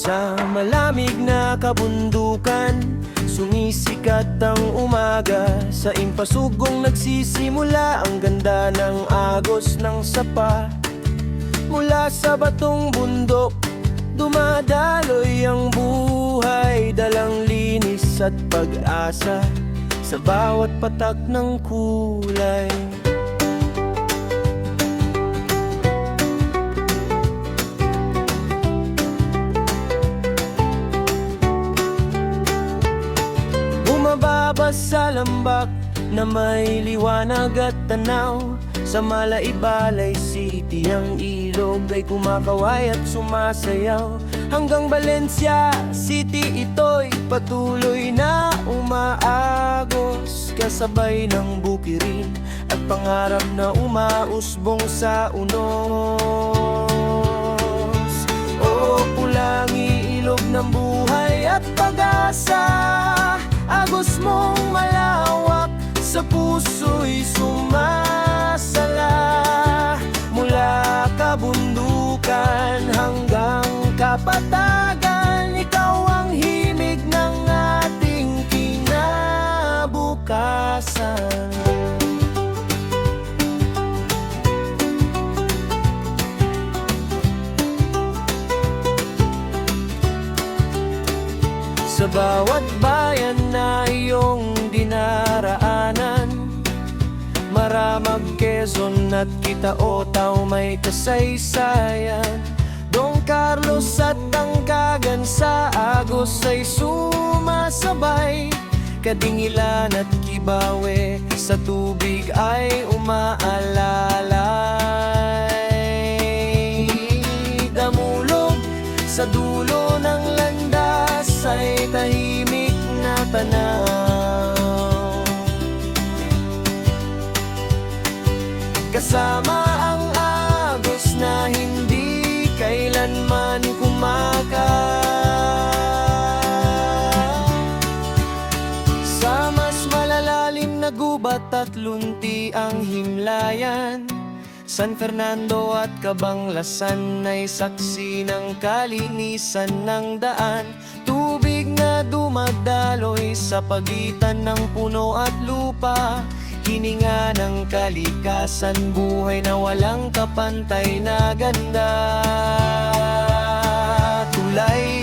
Sa malamig na kabundukan, sumisikat ang umaga. Sa impasugong nagsisimula ang ganda ng agos ng sapa. Mula sa batong bundok, dumadaloy ang buhay, dalang linis at pag-asa sa bawat patak ng kulay. Bumababa sa lambak na may liwanag at tanaw. Sa Malaibalay City ang ilog ay kumakaway at sumasayaw. Hanggang Valencia City ito'y patuloy na umaagos, kasabay ng bukirin at pangarap na umausbong sa unos. O pulang ilog ng buhay at pag-asa, agos mong malawak sa puso'y sumasala. Mula kabundukan hanggang kapatagan, ikaw ang himig ng ating kinabukasan. Sa bawat bayan na iyong dinaraanan, Maramag, Quezon at Kitao-Tao may kasaysayan. Don Carlos at Tangkagan sa agos ay sumasabay. Kadingilan at Kibawe sa tubig ay umaalalay. Damulog sa dulo ng landas ay tahimik na tanaw. Kasama ang agos na hindi kailanman sa mas malalalim na gubat at lunti ang himlayan. San Fernando at Cabanglasan ay saksi ng kalinisan ng daan. Tubig na dumadaloy sa pagitan ng puno at lupa, hininga ng kalikasan, buhay na walang kapantay na ganda. Tulay